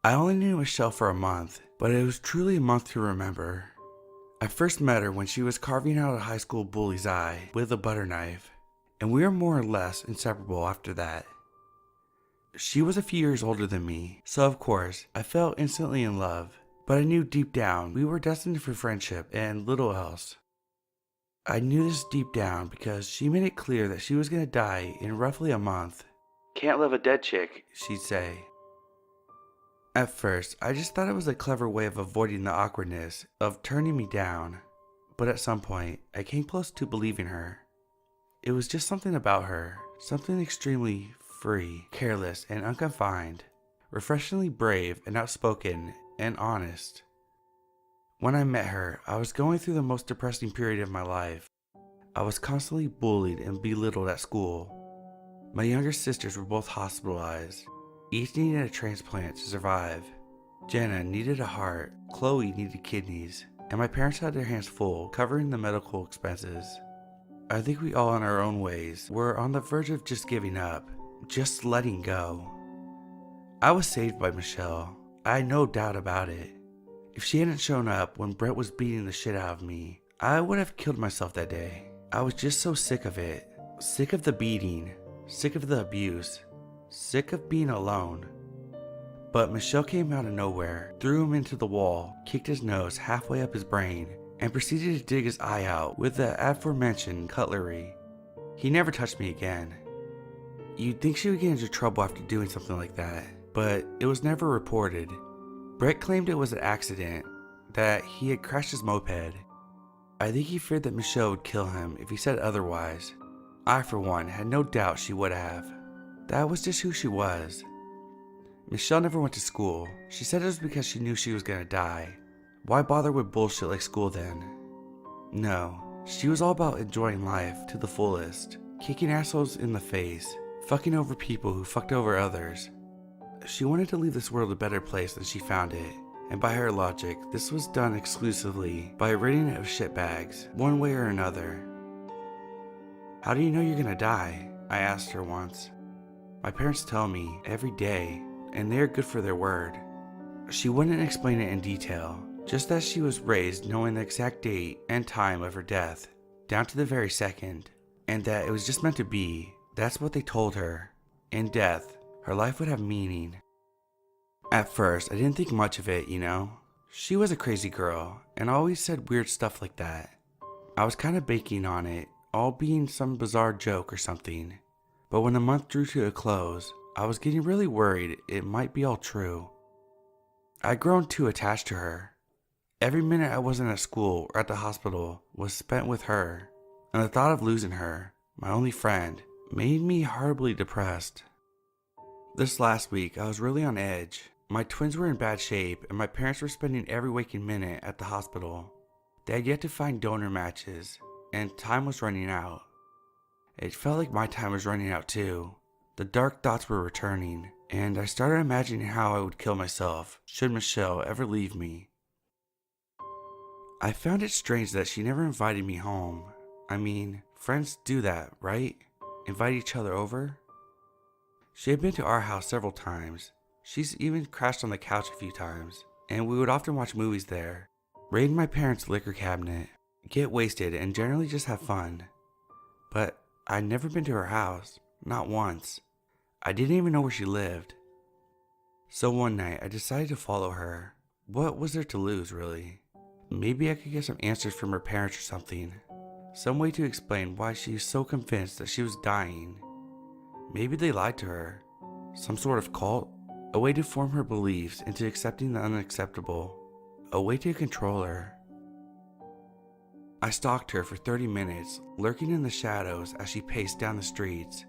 I only knew Michelle for a month, but it was truly a month to remember. I first met her when she was carving out a high school bully's eye with a butter knife, and we were more or less inseparable after that. She was a few years older than me, so of course, I fell instantly in love, but I knew deep down we were destined for friendship and little else. I knew this deep down because she made it clear that she was going to die in roughly a month. "Can't love a dead chick," she'd say. At first, I just thought it was a clever way of avoiding the awkwardness of turning me down, but at some point, I came close to believing her. It was just something about her, something extremely free, careless, and unconfined, refreshingly brave and outspoken and honest. When I met her, I was going through the most depressing period of my life. I was constantly bullied and belittled at school. My younger sisters were both hospitalized. Each needed a transplant to survive. Jenna needed a heart, Chloe needed kidneys, and my parents had their hands full covering the medical expenses. I think we all in our own ways were on the verge of just giving up, just letting go. I was saved by Michelle. I had no doubt about it. If she hadn't shown up when Brett was beating the shit out of me, I would have killed myself that day. I was just so sick of it. Sick of the beating, sick of the abuse, sick of being alone. But Michelle came out of nowhere, threw him into the wall, kicked his nose halfway up his brain, and proceeded to dig his eye out with the aforementioned cutlery. He never touched me again. You'd think she would get into trouble after doing something like that, but it was never reported. Brett claimed it was an accident, that he had crashed his moped. I think he feared that Michelle would kill him if he said otherwise. I, for one, had no doubt she would have. That was just who she was. Michelle never went to school. She said it was because she knew she was gonna die. Why bother with bullshit like school then? No, she was all about enjoying life to the fullest, kicking assholes in the face, fucking over people who fucked over others. She wanted to leave this world a better place than she found it, and by her logic, this was done exclusively by ridding it of shitbags, one way or another. "How do you know you're gonna die?" I asked her once. "My parents tell me every day, and they are good for their word." She wouldn't explain it in detail, just that she was raised knowing the exact date and time of her death, down to the very second, and that it was just meant to be. That's what they told her. In death, her life would have meaning. At first, I didn't think much of it, you know. She was a crazy girl, and always said weird stuff like that. I was kind of banking on it, all being some bizarre joke or something. But when the month drew to a close, I was getting really worried it might be all true. I'd grown too attached to her. Every minute I wasn't at school or at the hospital was spent with her, and the thought of losing her, my only friend, made me horribly depressed. This last week, I was really on edge. My twins were in bad shape, and my parents were spending every waking minute at the hospital. They had yet to find donor matches, and time was running out. It felt like my time was running out too. The dark thoughts were returning, and I started imagining how I would kill myself should Michelle ever leave me. I found it strange that she never invited me home. I mean, friends do that, right? Invite each other over? She had been to our house several times. She's even crashed on the couch a few times, and we would often watch movies there, raid my parents' liquor cabinet, get wasted, and generally just have fun. But I'd never been to her house, not once. I didn't even know where she lived. So one night, I decided to follow her. What was there to lose, really? Maybe I could get some answers from her parents or something. Some way to explain why she was so convinced that she was dying. Maybe they lied to her. Some sort of cult? A way to form her beliefs into accepting the unacceptable. A way to control her. I stalked her for 30 minutes, lurking in the shadows as she paced down the streets.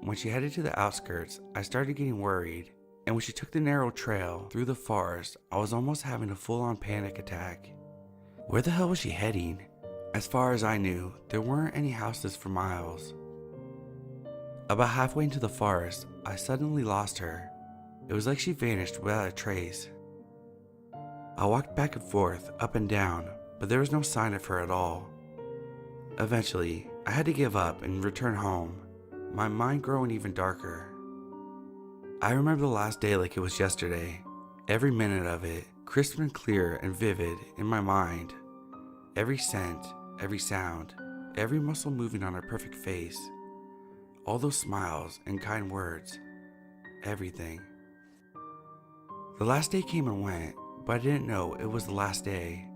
When she headed to the outskirts, I started getting worried, and when she took the narrow trail through the forest, I was almost having a full-on panic attack. Where the hell was she heading? As far as I knew, there weren't any houses for miles. About halfway into the forest, I suddenly lost her. It was like she vanished without a trace. I walked back and forth, up and down, but there was no sign of her at all. Eventually, I had to give up and return home, my mind growing even darker. I remember the last day like it was yesterday. Every minute of it, crisp and clear and vivid in my mind. Every scent, every sound, every muscle moving on her perfect face. All those smiles and kind words. Everything. The last day came and went, but I didn't know it was the last day.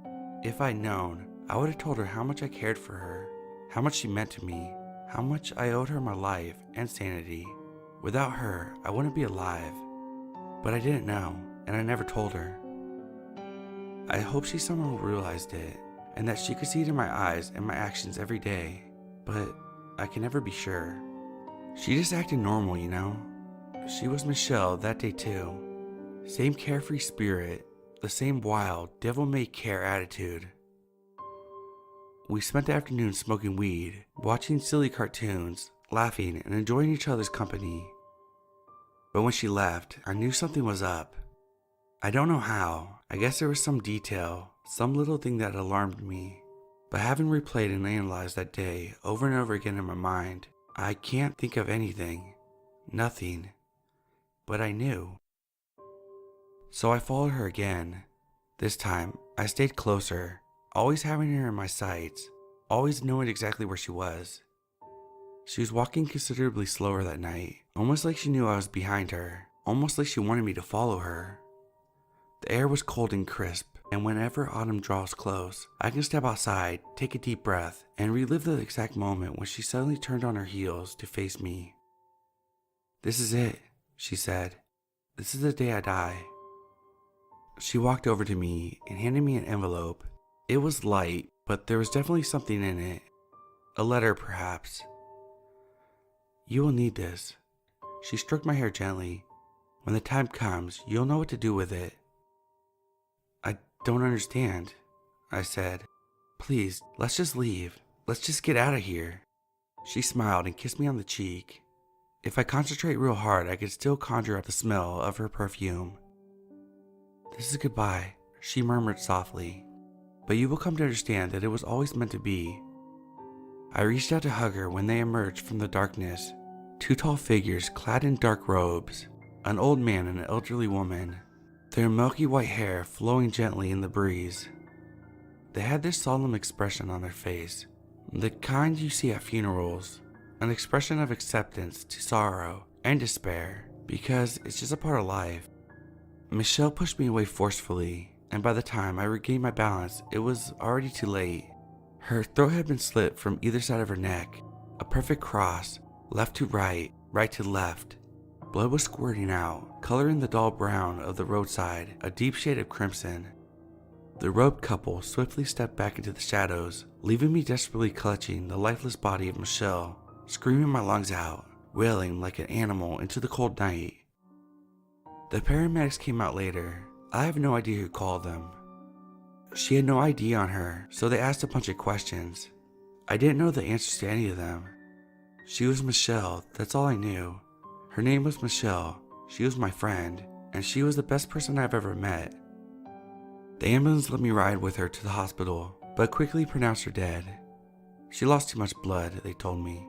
If I'd known, I would have told her how much I cared for her, how much she meant to me, how much I owed her my life and sanity. Without her, I wouldn't be alive. But I didn't know, and I never told her. I hope she somehow realized it, and that she could see it in my eyes and my actions every day, but I can never be sure. She just acted normal, you know? She was Michelle that day too. Same carefree spirit, the same wild, devil-may-care attitude. We spent the afternoon smoking weed, watching silly cartoons, laughing and enjoying each other's company. But when she left, I knew something was up. I don't know how. I guess there was some detail, some little thing that alarmed me. But having replayed and analyzed that day over and over again in my mind, I can't think of anything. Nothing. But I knew. So I followed her again. This time, I stayed closer, always having her in my sights, always knowing exactly where she was. She was walking considerably slower that night, almost like she knew I was behind her, almost like she wanted me to follow her. The air was cold and crisp, and whenever autumn draws close, I can step outside, take a deep breath, and relive the exact moment when she suddenly turned on her heels to face me. "This is it," she said. "This is the day I die." She walked over to me and handed me an envelope. It was light, but there was definitely something in it. A letter, perhaps. "You will need this." She stroked my hair gently. "When the time comes, you'll know what to do with it." "I don't understand," I said. "Please, let's just leave. Let's just get out of here." She smiled and kissed me on the cheek. If I concentrate real hard, I could still conjure up the smell of her perfume. "This is goodbye," she murmured softly. "But you will come to understand that it was always meant to be." I reached out to hug her when they emerged from the darkness. Two tall figures clad in dark robes, an old man and an elderly woman, their milky white hair flowing gently in the breeze. They had this solemn expression on their face, the kind you see at funerals, an expression of acceptance to sorrow and despair, because it's just a part of life. Michelle pushed me away forcefully, and by the time I regained my balance, it was already too late. Her throat had been slit from either side of her neck, a perfect cross, left to right, right to left. Blood was squirting out, coloring the dull brown of the roadside a deep shade of crimson. The robed couple swiftly stepped back into the shadows, leaving me desperately clutching the lifeless body of Michelle, screaming my lungs out, wailing like an animal into the cold night. The paramedics came out later. I have no idea who called them. She had no ID on her, so they asked a bunch of questions. I didn't know the answers to any of them. She was Michelle, that's all I knew. Her name was Michelle, she was my friend, and she was the best person I've ever met. The ambulance let me ride with her to the hospital, but quickly pronounced her dead. She lost too much blood, they told me.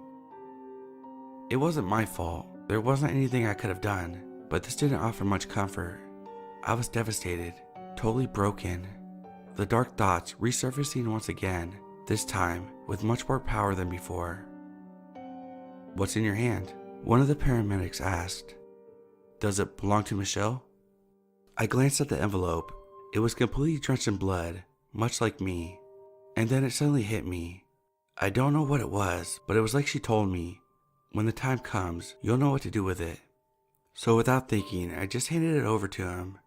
It wasn't my fault, there wasn't anything I could have done, but this didn't offer much comfort. I was devastated, totally broken. The dark thoughts resurfacing once again, this time with much more power than before. "What's in your hand?" one of the paramedics asked. "Does it belong to Michelle?" I glanced at the envelope. It was completely drenched in blood, much like me. And then it suddenly hit me. I don't know what it was, but it was like she told me, "When the time comes, you'll know what to do with it." So without thinking, I just handed it over to him.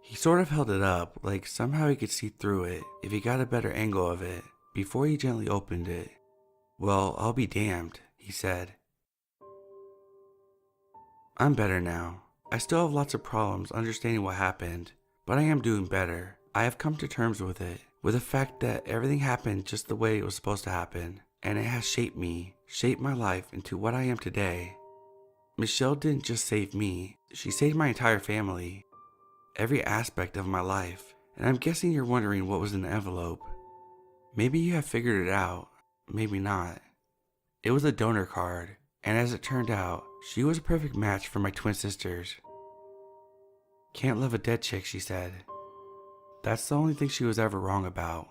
He sort of held it up, like somehow he could see through it if he got a better angle of it, before he gently opened it. "Well, I'll be damned," he said. "I'm better now. I still have lots of problems understanding what happened, but I am doing better. I have come to terms with it, with the fact that everything happened just the way it was supposed to happen, and it has shaped me, shaped my life into what I am today. Michelle didn't just save me, she saved my entire family, every aspect of my life, and I'm guessing you're wondering what was in the envelope. Maybe you have figured it out, maybe not. It was a donor card, and as it turned out, She was a perfect match for my twin sisters. Can't love a dead chick, she said. That's the only thing she was ever wrong about.